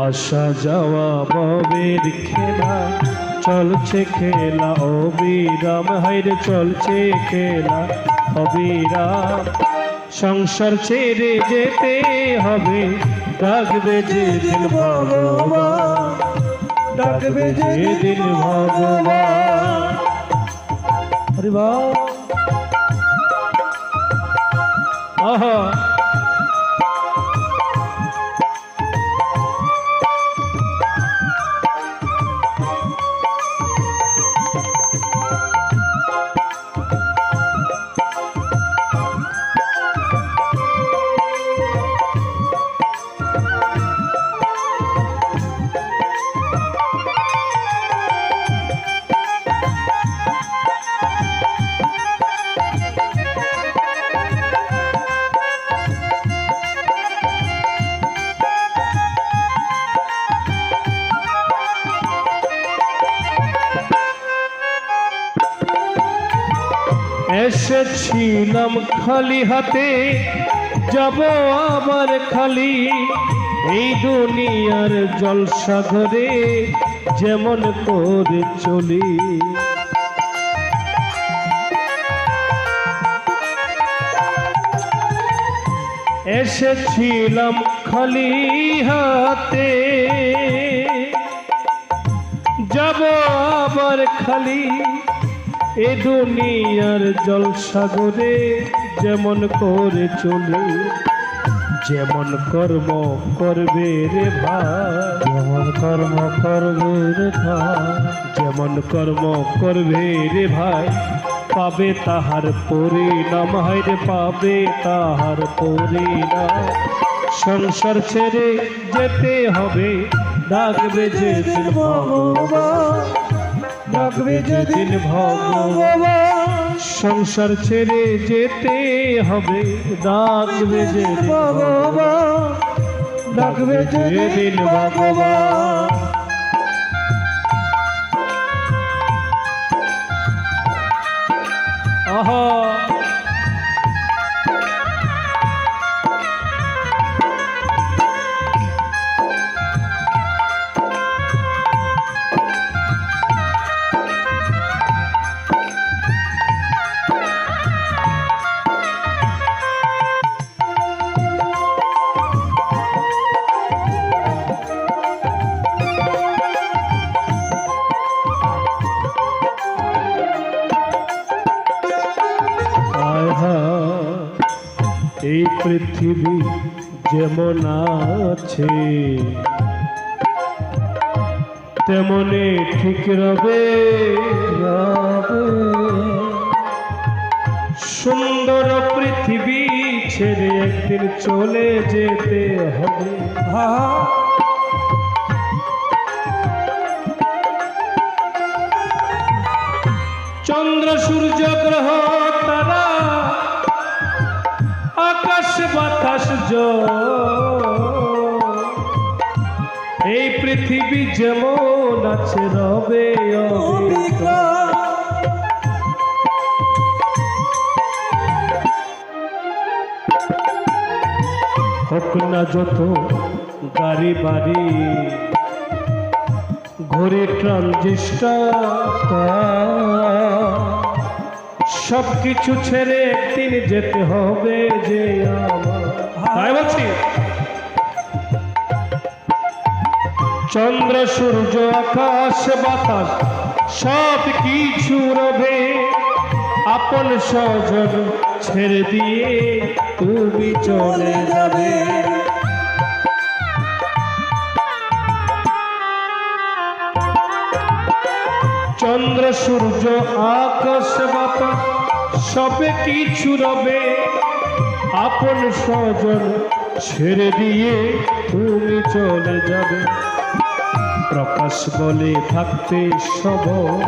আসা যাওয়া ববের খেলা চলছে খেলা অবিরাম, হাইরে চলছে খেলা অবিরাম। সংসার ছেড়ে যেতে হবে, ডাকবে যেদিন ভগবান, ডাকবে যেদিন ভগবান। আরে বাহ, আহা এসেছিলাম খালি হাতে, যাব আবার খালি। এই দুনিয়ার জলসাগরে যেমন করে চলি। এসেছিলাম খালি হাতে, যাব আবার খালি। এ দুনিয়ার জলসাগরে যেমন করে চলি। যেমন কর্ম করবে রে ভাই, যেমন কর্ম করবে রে ভাই, যেমন কর্ম করবে রে ভাই, পাবে তাহার পরিণাম, হায়রে পাবে তাহার পরিণাম। সংসার ছেড়ে যেতে হবে, ডাকবে যেদিন ভগবান, ডাকবে যেদিন ভগবান। সংসার ছেড়ে যেতে হবে, ডাকবে যেদিন ভগবান, ডাকবে যেদিন ভগবান। আহা এই পৃথিবী যেমন আছে তেমনি ঠিক রবে। সুন্দর পৃথিবী ছেড়ে একদিন চলে যেতে হবে। চন্দ্র সূর্য গ্রহ তারা আকাশ বাতাস এই পৃথিবী যেমন আছে রবে অবিকাল। হোক না যত গাড়ি বাড়ি ঘড়ি ট্রানজিস্টার, সব কিছু ছেড়ে একদিন যেতে হবে যে আমার। তাই বলছি, চন্দ্র সূর্য আকাশ বাতাস সব কিছু রবে। আপন স্বজন ছেড়ে দিয়ে তুমি চলে যাবে। চন্দ্র সূর্য আকাশ বাতাস সব কিছু রবে। আপন স্বজন ছেড়ে দিয়ে তুমি চলে যাবে। প্রকাশ বলে থাকতে সময়,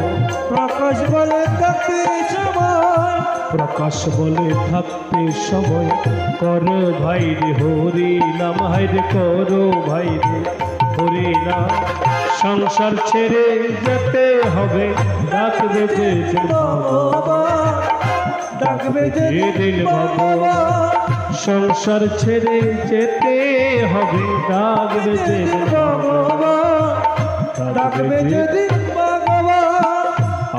প্রকাশ বলে থাকতে সময়, প্রকাশ বলে থাকতে সময় করো ভাই রে হরি নাম, হায়রে করো ভাই রে হরি নাম। সংসার ছেড়ে যেতে হবে, ডাকবে যেদিন ভগবান, ডাকবে যেদিন ভগবান। সংসার ছেড়ে যেতে হবে, ডাকবে যেদিন ভগবান। ভগবান ডাকবে যেদিন ভগবান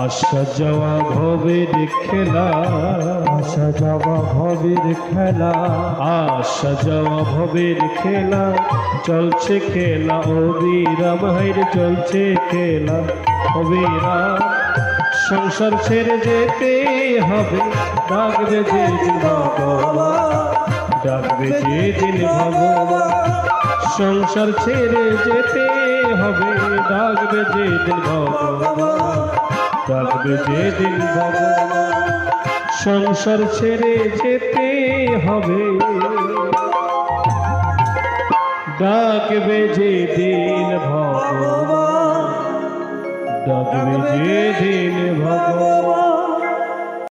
আসা যাওয়া ভবের খেলা আসা যাওয়া ভবের খেলা আসা যাওয়া ভবের খেলা চলছে খেলা অবিরাম হাইরে চলছে খেলা অবিরাম সংসার ছেড়ে যেতে হবে ডাকবে যেদিন ভগবান ডাকবে যেদিন ভগবান সংসার ছেড়ে যেতে হবে ডাকবে যেদিন ভগবান ডাকবে যেদিন ভগবান সংসার ছেড়ে যেতে হবে ডাকবে যেদিন ভগবান ডাকবে যেদিন ভগবান